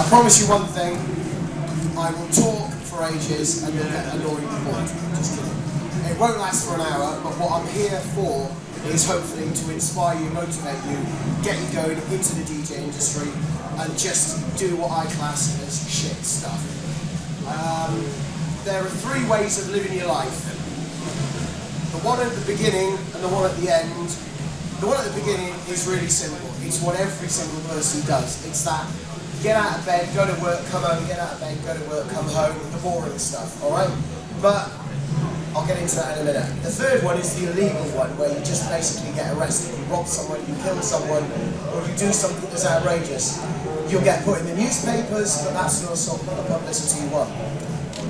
promise you one thing, I will talk for ages and you'll get annoyed and bored. Just kidding. It won't last for an hour, but what I'm here for is hopefully to inspire you, motivate you, get you going into the DJ industry and just do what I class as shit stuff. There are three ways of living your life. The one at the beginning and the one at the end. The one at the beginning is really simple. It's what every single person does. It's that get out of bed, go to work, come home, get out of bed, go to work, come home, the boring stuff, alright? But I'll get into that in a minute. The third one is the illegal one, where you just basically get arrested, you rob someone, you kill someone, or you do something that's outrageous. You'll get put in the newspapers, but that's not the publicity you want.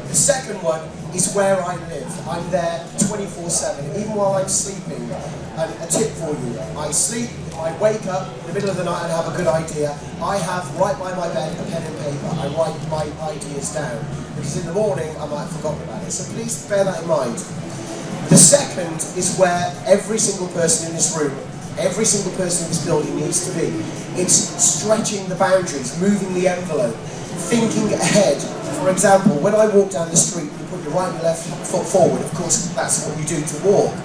The second one is where I live. I'm there 24/7, even while I'm sleeping. And a tip for you, I sleep, I wake up in the middle of the night and have a good idea. I have right by my bed a pen and paper. I write my ideas down. Because in the morning I might have forgotten about it. So please bear that in mind. The second is where every single person in this room, every single person in this building needs to be. It's stretching the boundaries, moving the envelope, thinking ahead. For example, when I walk down the street, you put your right and left foot forward. Of course, that's what you do to walk.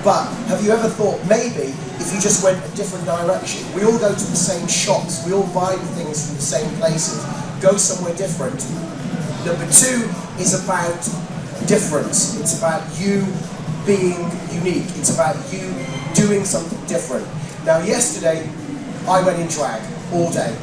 But have you ever thought maybe if you just went a different direction? We all go to the same shops, we all buy things from the same places. Go somewhere different. Number two is about difference. It's about you being unique. It's about you doing something different. Now yesterday, I went in drag all day.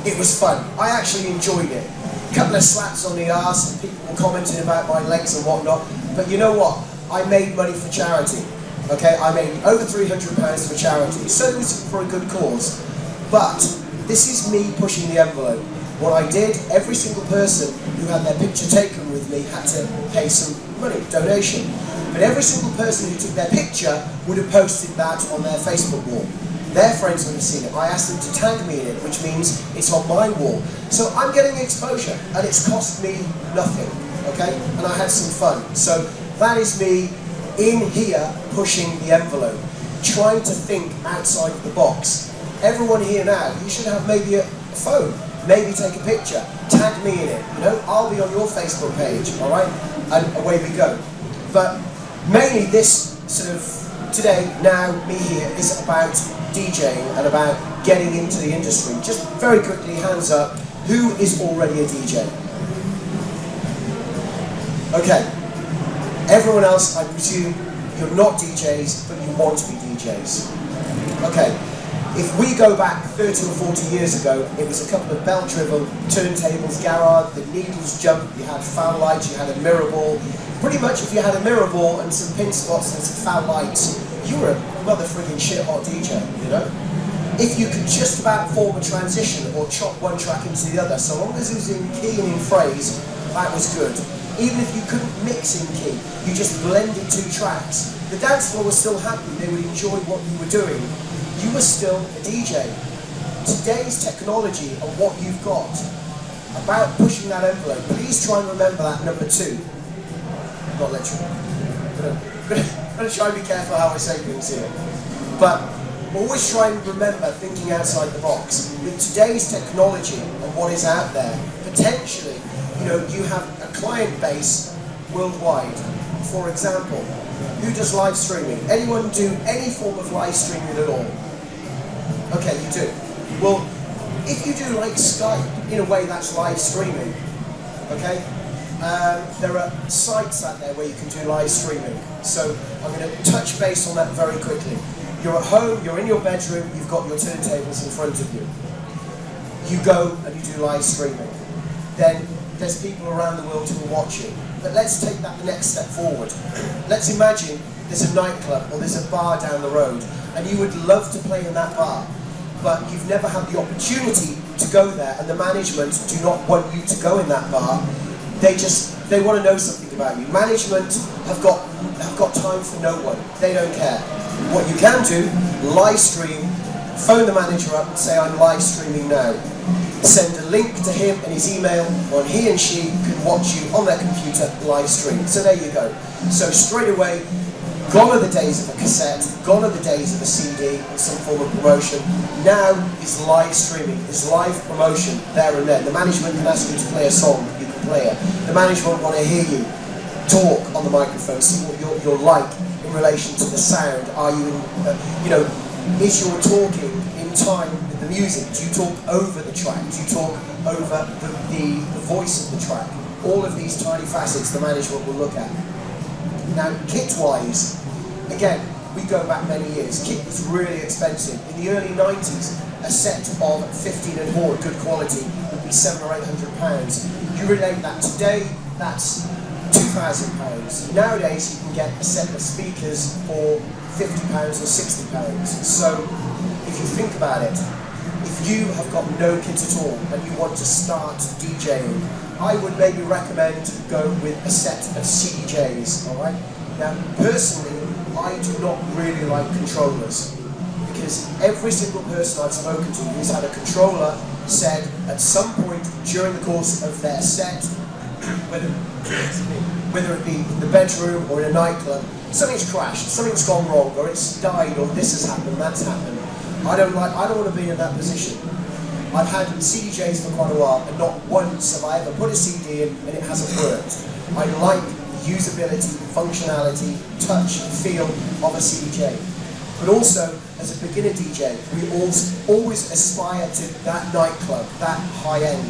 It was fun. I actually enjoyed it. A couple of slaps on the arse and people were commenting about my legs and whatnot. But you know what? I made money for charity. Okay, I made over £300 for charity, so it was for a good cause. But this is me pushing the envelope. What I did, every single person who had their picture taken with me had to pay some money, donation. But every single person who took their picture would have posted that on their Facebook wall. Their friends would have seen it. I asked them to tag me in it, which means it's on my wall. So I'm getting exposure, and it's cost me nothing, okay? And I had some fun. So that is me in here pushing the envelope, trying to think outside the box. Everyone here now, you should have maybe a phone, maybe take a picture, tag me in it, you know, I'll be on your Facebook page, alright, and away we go. But mainly this sort of, today, now, me here, is about DJing and about getting into the industry. Just very quickly, hands up, who is already a DJ? Okay. Everyone else, I presume, you're not DJs, but you want to be DJs. Okay, if we go back 30 or 40 years ago, it was a couple of belt-driven turntables, garage, the needles jumped, you had foul lights, you had a mirror ball. Pretty much if you had a mirror ball and some pin spots and some foul lights, you were a mother friggin' shit hot DJ, you know? If you could just about form a transition or chop one track into the other, so long as it was in key and in phrase, that was good. Even if you couldn't mix in key, you just blended two tracks. The dance floor was still happy, they would enjoy what you were doing. You were still a DJ. Today's technology and what you've got, about pushing that envelope, please try and remember that number two. Not literally. I'm going to try and be careful how I say things here. But always try and remember thinking outside the box. With today's technology and what is out there, potentially, you know, you have a client base worldwide. For example, who does live streaming? Anyone do any form of live streaming at all? Okay, you do. Well, if you do like Skype, in a way that's live streaming, okay? There are sites out there where you can do live streaming. So I'm going to touch base on that very quickly. You're at home, you're in your bedroom, you've got your turntables in front of you. You go and you do live streaming. Then there's people around the world who are watching. But let's take that the next step forward. Let's imagine there's a nightclub or there's a bar down the road and you would love to play in that bar, but you've never had the opportunity to go there and the management do not want you to go in that bar. They want to know something about you. Management have got time for no one. They don't care. What you can do, live stream, phone the manager up and say, I'm live streaming now. Send a link to him and his email, or he and she can watch you on their computer live stream. So there you go. So straight away, Gone are the days of a cassette, gone are the days of a CD and some form of promotion. Now is live streaming, is live promotion there and then. The management can ask you to play a song, you can play it. The management want to hear you talk on the microphone, see what you're like in relation to the sound. Are you in, is your talking in time with the music? Do you talk over the track? Do you talk over the voice of the track? All of these tiny facets the management will look at. Now, kit-wise, again, we go back many years. Kit was really expensive. In the early 90s, a set of 15 and Horde, good quality, would be £700 or £800. You relate that today, that's £2,000. Nowadays, you can get a set of speakers for £50 or £60. So, if you think about it, if you have got no kit at all and you want to start DJing, I would maybe recommend go with a set of CDJs, alright? Now, personally, I do not really like controllers, because every single person I've spoken to who's had a controller said at some point during the course of their set, whether it be in the bedroom or in a nightclub, something's crashed, something's gone wrong, or it's died, or this has happened, that's happened. I don't want to be in that position. I've had CDJs for quite a while, and not once have I ever put a CD in and it hasn't worked. I like the usability, functionality, touch, feel of a CDJ. But also, as a beginner DJ, we always aspire to that nightclub, that high end.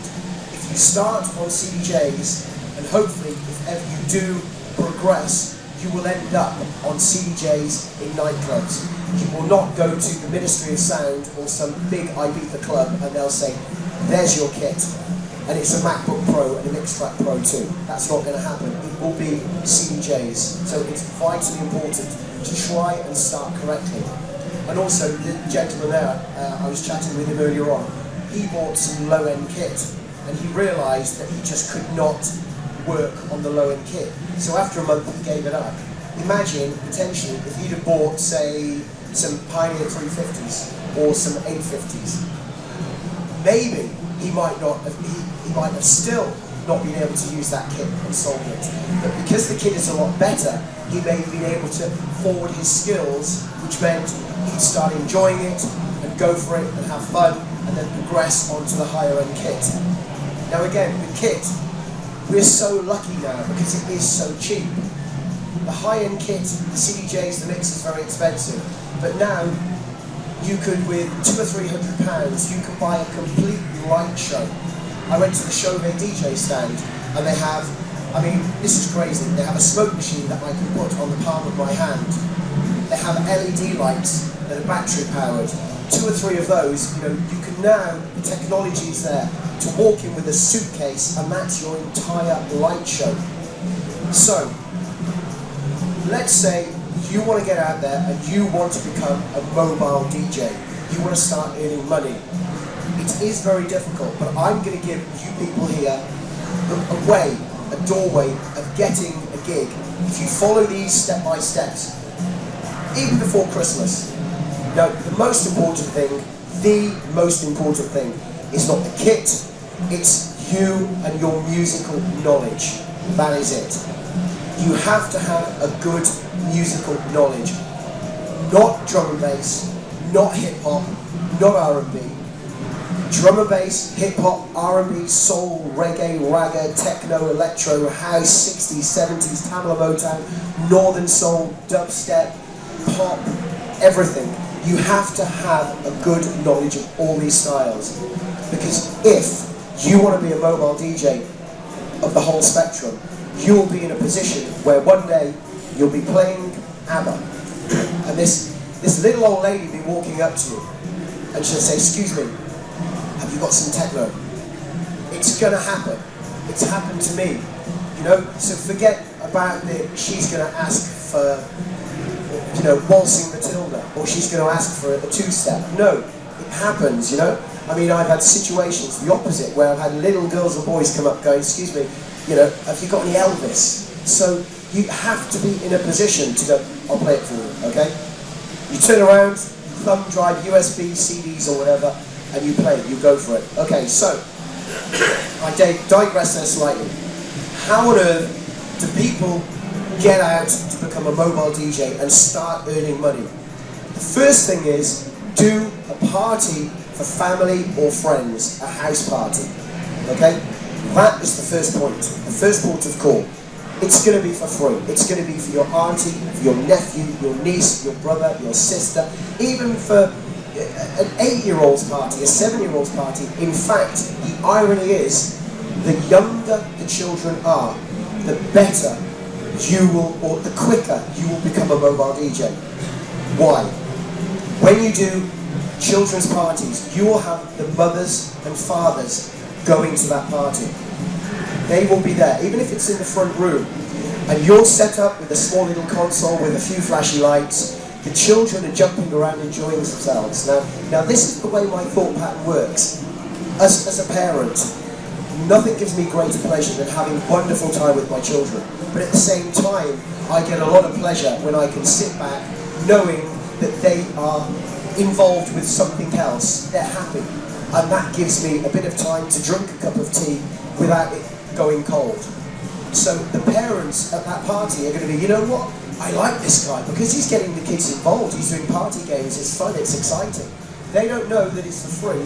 If you start on CDJs, and hopefully, if ever you do progress, you will end up on CDJs in nightclubs. You will not go to the Ministry of Sound or some big Ibiza club and they'll say, there's your kit. And it's a MacBook Pro and an X-Track Pro too. That's not going to happen. It will be CDJs. So it's vitally important to try and start correctly. And also, the gentleman there, I was chatting with him earlier on, he bought some low-end kit and he realised that he just could not work on the low-end kit. So after a month he gave it up. Imagine, potentially, if he'd have bought, say, some Pioneer 350s or some 850s, maybe he might have still not been able to use that kit and sold it. But because the kit is a lot better, he may have been able to forward his skills, which meant he'd start enjoying it and go for it and have fun and then progress onto the higher end kit. Now again, with kit, we're so lucky now because it is so cheap. The high-end kit, the CDJs, the mix is very expensive. But now, you could, with £200 or £300, you could buy a complete light show. I went to the Chauvet DJ stand, and they have, this is crazy, they have a smoke machine that I can put on the palm of my hand. They have LED lights that are battery powered. 2 or 3 of those, you can now, the technology is there, to walk in with a suitcase, and that's your entire light show. So, let's say you want to get out there and you want to become a mobile DJ. You want to start earning money. It is very difficult, but I'm going to give you people here a way, a doorway of getting a gig. If you follow these step-by-steps, even before Christmas. Now, the most important thing is not the kit, it's you and your musical knowledge. That is it. You have to have a good musical knowledge. Not drum and bass, not hip-hop, not R&B. Drum and bass, hip-hop, R&B, soul, reggae, ragga, techno, electro, house, 60s, 70s, Tamla Motown, northern soul, dubstep, pop, everything. You have to have a good knowledge of all these styles. Because if you want to be a mobile DJ of the whole spectrum, you'll be in a position where one day you'll be playing ABBA, and this little old lady will be walking up to you, and she'll say, excuse me, have you got some techno? It's gonna happen. It's happened to me, so forget about she's gonna ask for, waltzing Matilda, or she's gonna ask for a two-step. No, it happens, I've had situations, the opposite, where I've had little girls and boys come up going, excuse me, have you got any Elvis? So you have to be in a position to go, I'll play it for you, okay? You turn around, thumb drive, USB, CDs or whatever, and you play it, you go for it. Okay, so, I digress there slightly. How on earth do people get out to become a mobile DJ and start earning money. The first thing is, do a party for family or friends, a house party, okay? That is the first point, the first port of call. It's going to be for free. It's going to be for your auntie, for your nephew, your niece, your brother, your sister, even for an 8-year-old's party, a 7-year-old's party. In fact, the irony is, the younger the children are, the better you will, or the quicker you will become a mobile DJ. Why? When you do children's parties, you will have the mothers and fathers going to that party. They will be there, even if it's in the front room, and you're set up with a small little console with a few flashy lights. The children are jumping around enjoying themselves. Now this is the way my thought pattern works. As a parent, nothing gives me greater pleasure than having wonderful time with my children. But at the same time, I get a lot of pleasure when I can sit back knowing that they are involved with something else. They're happy. And that gives me a bit of time to drink a cup of tea without it going cold. So the parents at that party are going to be, you know what, I like this guy because he's getting the kids involved, he's doing party games, it's fun, it's exciting. They don't know that it's for free,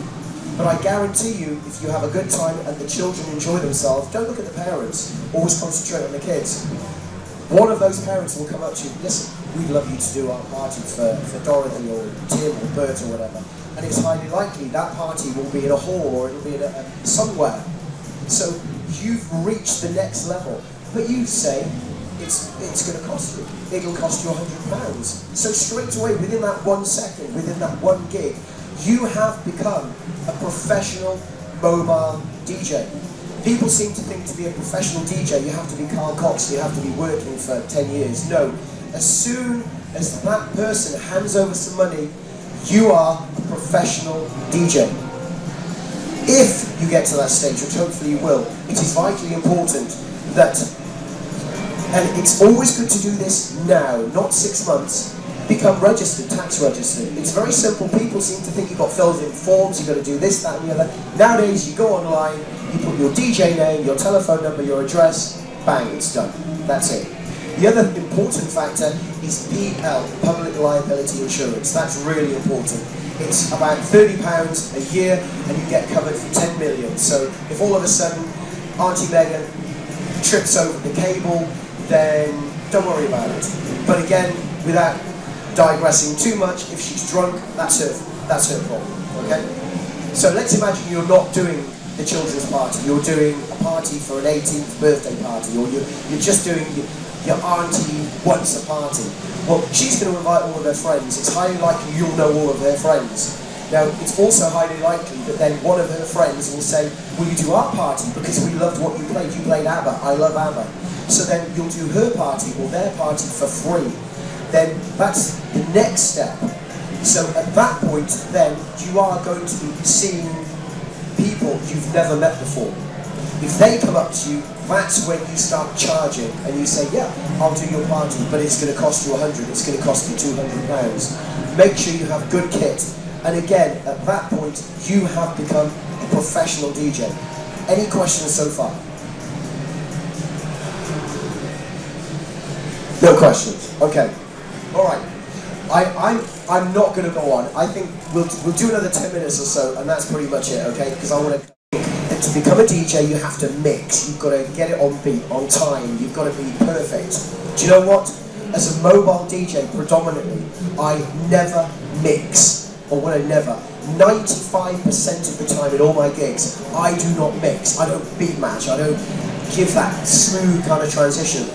but I guarantee you, if you have a good time and the children enjoy themselves, don't look at the parents, always concentrate on the kids. One of those parents will come up to you, listen, we'd love you to do our party for Dorothy or Tim or Bert or whatever, and it's highly likely that party will be in a hall or it'll be in somewhere. So you've reached the next level, but you say it's going to cost you. It'll cost you £100. So straight away, within that 1 second, within that one gig, you have become a professional mobile DJ. People seem to think to be a professional DJ, you have to be Carl Cox, you have to be working for 10 years. No, as soon as that person hands over some money, you are a professional DJ. If you get to that stage, which hopefully you will, it is vitally important that, and it's always good to do this now, not 6 months, become registered, tax registered. It's very simple. People seem to think you've got filled in forms, you've got to do this, that and the other. Nowadays you go online, you put your DJ name, your telephone number, your address, bang, it's done. That's it. The other important factor is PL, public liability insurance. That's really important. It's about £30 a year and you get covered for 10 million. So if all of a sudden Auntie Megan trips over the cable, then don't worry about it. But again, without digressing too much, if she's drunk, that's her problem, okay? So let's imagine you're not doing the children's party, you're doing a party for an 18th birthday party, or you're just doing your auntie wants a party. Well, she's going to invite all of her friends. It's highly likely you'll know all of her friends. Now, it's also highly likely that then one of her friends will say, will you do our party? Because we loved what you played. You played ABBA. I love ABBA. So then you'll do her party or their party for free. Then that's the next step. So at that point, then you are going to be seeing people you've never met before. If they come up to you, that's when you start charging and you say, yeah, I'll do your party, but it's going to cost you 100, it's going to cost you £200. Make sure you have good kit. And again, at that point, you have become a professional DJ. Any questions so far? No questions. Okay. All right. I'm not going to go on. I think we'll do another 10 minutes or so, and that's pretty much it. Okay? Because I want to. To become a DJ, you have to mix. You've got to get it on beat, on time. You've got to be perfect. Do you know what? As a mobile DJ, predominantly, I never mix. Or when I never. 95% of the time in all my gigs, I do not mix. I don't beat match. I don't give that smooth kind of transition.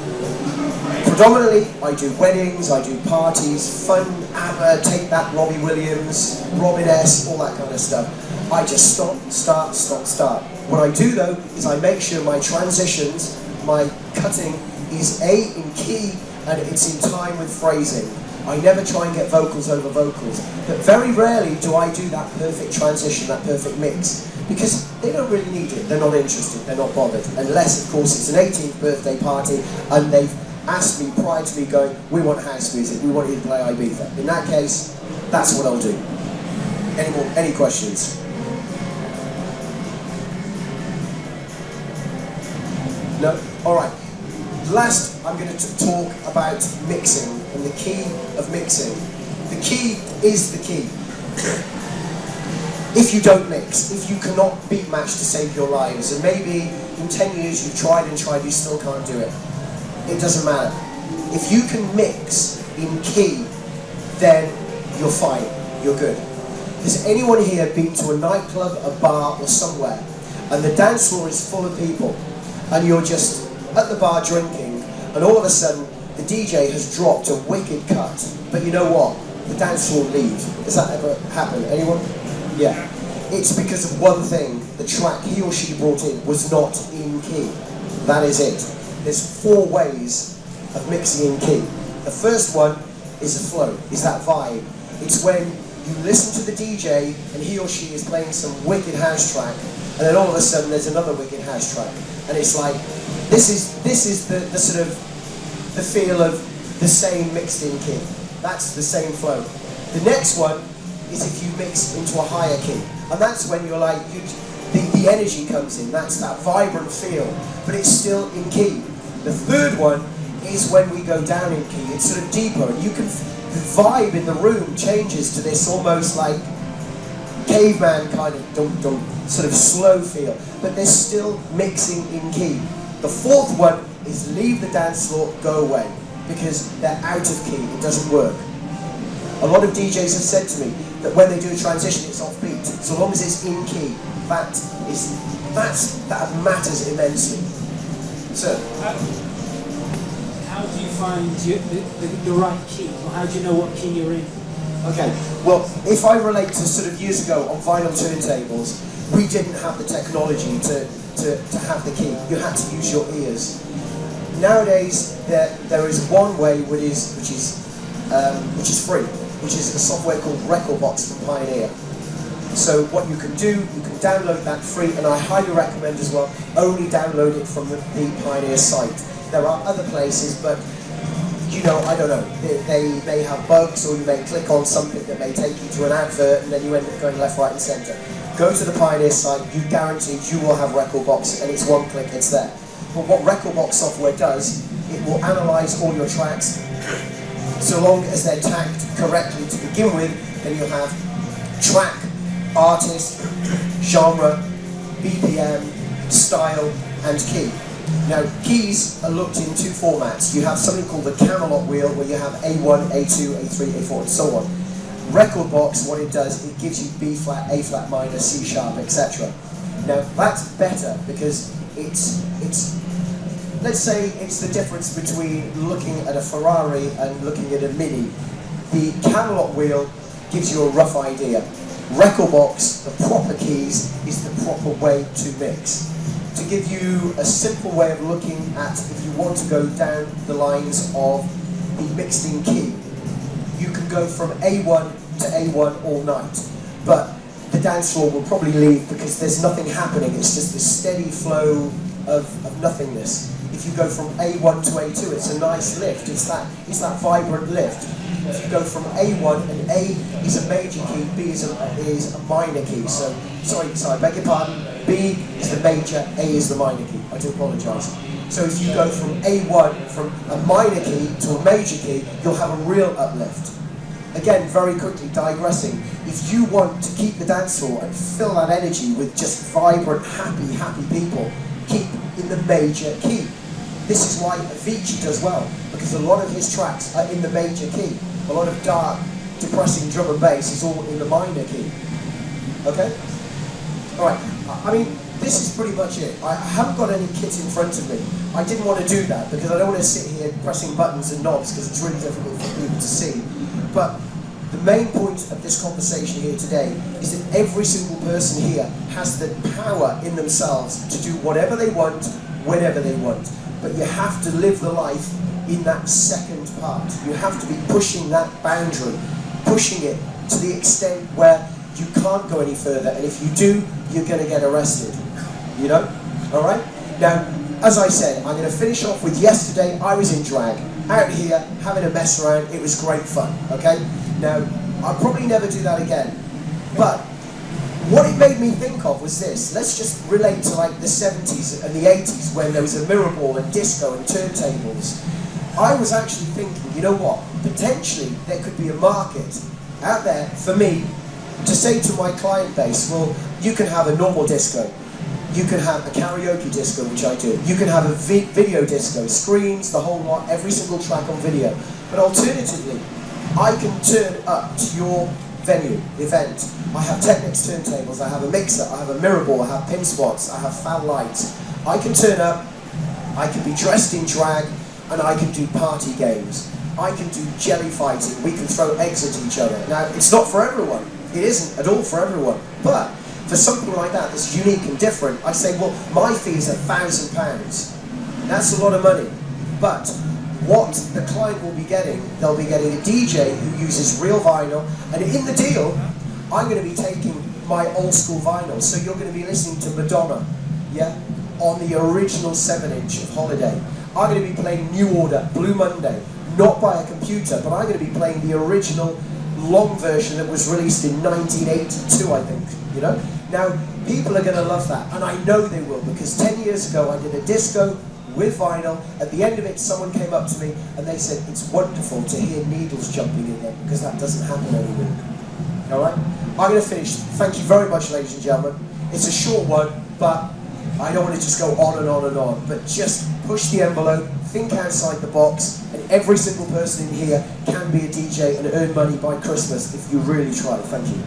Predominantly, I do weddings, I do parties, fun, ABBA, Take That, Robbie Williams, Robin S, all that kind of stuff. I just stop, start, stop, start. What I do though, is I make sure my transitions, my cutting, is A, in key, and it's in time with phrasing. I never try and get vocals over vocals, but very rarely do I do that perfect transition, that perfect mix, because they don't really need it, they're not interested, they're not bothered, unless of course it's an 18th birthday party and they've asked me prior to me going, we want house music, we want you to play Ibiza. In that case, that's what I'll do. Any questions? No? Alright. Last, I'm going to talk about mixing and the key of mixing. The key is the key. If you don't mix, if you cannot beat match to save your lives, and maybe in 10 years you've tried and tried, you still can't do it, it doesn't matter. If you can mix in key, then you're fine, you're good. Has anyone here been to a nightclub, a bar or somewhere, and the dance floor is full of people, and you're just at the bar drinking, and all of a sudden the DJ has dropped a wicked cut, but you know what? The dance floor leaves. Does that ever happen? Anyone? Yeah. It's because of one thing. The track he or she brought in was not in key. That is it. There's 4 ways of mixing in key. The first one is a flow, is that vibe. It's when you listen to the DJ and he or she is playing some wicked house track, and then all of a sudden there's another wicked house track. And it's like, this is the sort of the feel of the same mixed in key. That's the same flow. The next one is if you mix into a higher key. And that's when you're like, the energy comes in, that's that vibrant feel, but it's still in key. The third one is when we go down in key, it's sort of deeper, and you can, the vibe in the room changes to this almost like caveman kind of dum-dum, sort of slow feel, but they're still mixing in key. The fourth one is leave the dance floor, go away, because they're out of key, it doesn't work. A lot of DJs have said to me that when they do a transition, it's off beat. So long as it's in key, that matters immensely. So, how do you find the right key, or how do you know what key you're in? Okay, well, if I relate to sort of years ago on vinyl turntables, we didn't have the technology to have the key. You had to use your ears. Nowadays, there is one way which is free, which is a software called Recordbox from Pioneer. So what you can do, you can download that free, and I highly recommend as well, only download it from the Pioneer site. There are other places, but you know, I don't know, they may have bugs, or you may click on something that may take you to an advert, and then you end up going left, right and centre. Go to the Pioneer site, you guaranteed you will have Recordbox, and it's one click, it's there. But what Recordbox software does, it will analyse all your tracks. So long as they're tagged correctly to begin with, then you'll have track, artist, genre, BPM, style, and key. Now, keys are looked in 2 formats. You have something called the Camelot wheel, where you have A1, A2, A3, A4, and so on. Recordbox, what it does, it gives you B flat, A flat minor, C sharp, etc. Now, that's better because it's let's say it's the difference between looking at a Ferrari and looking at a Mini. The Camelot wheel gives you a rough idea. Recordbox, the proper keys, is the proper way to mix. To give you a simple way of looking at, if you want to go down the lines of the mixed in key, you can go from A1 to A1 all night, but the dance floor will probably leave because there's nothing happening. It's just this steady flow of nothingness. If you go from A1 to A2, it's a nice lift. It's that vibrant lift. If you go from A1, and A is a major key, B is a minor key. So, sorry, beg your pardon. B is the major, A is the minor key. I do apologise. So if you go from A1, from a minor key to a major key, you'll have a real uplift. Again, very quickly, digressing, if you want to keep the dance floor and fill that energy with just vibrant, happy people, keep in the major key. This is why Avicii does well, because a lot of his tracks are in the major key. A lot of dark, depressing drum and bass is all in the minor key. Okay? Alright, I mean, this is pretty much it. I haven't got any kit in front of me. I didn't want to do that because I don't want to sit here pressing buttons and knobs because it's really difficult for people to see. But the main point of this conversation here today is that every single person here has the power in themselves to do whatever they want, whenever they want. But you have to live the life in that second part. You have to be pushing that boundary, pushing it to the extent where you can't go any further, and if you do, you're going to get arrested. You know? Alright? Now, as I said, I'm going to finish off with yesterday. I was in drag, out here, having a mess around. It was great fun, okay? Now, I'll probably never do that again, but what it made me think of was this. Let's just relate to like the 70s and the 80s when there was a mirror ball and disco and turntables. I was actually thinking, you know what, potentially there could be a market out there for me to say to my client base, well, you can have a normal disco, you can have a karaoke disco, which I do, you can have a video disco, screens, the whole lot, every single track on video. But alternatively, I can turn up to your venue, event. I have Technics turntables, I have a mixer, I have a mirror ball, I have pin spots, I have fan lights. I can turn up, I can be dressed in drag, and I can do party games. I can do jelly fighting, we can throw eggs at each other. Now, it's not for everyone. It isn't at all for everyone. But for something like that that's unique and different, I say, well, my fee is £1,000. That's a lot of money. But what the client will be getting, they'll be getting a DJ who uses real vinyl, and in the deal, I'm going to be taking my old school vinyl. So you're going to be listening to Madonna, yeah, on the original 7-inch of Holiday. I'm going to be playing New Order, Blue Monday, not by a computer, but I'm going to be playing the original long version that was released in 1982, I think, you know? Now, people are going to love that, and I know they will, because 10 years ago I did a disco with vinyl. At the end of it, someone came up to me and they said, it's wonderful to hear needles jumping in there, because that doesn't happen anymore. Alright? I'm going to finish. Thank you very much, ladies and gentlemen. It's a short one, but I don't want to just go on and on and on, but just push the envelope, think outside the box, and every single person in here can be a DJ and earn money by Christmas if you really try. Thank you.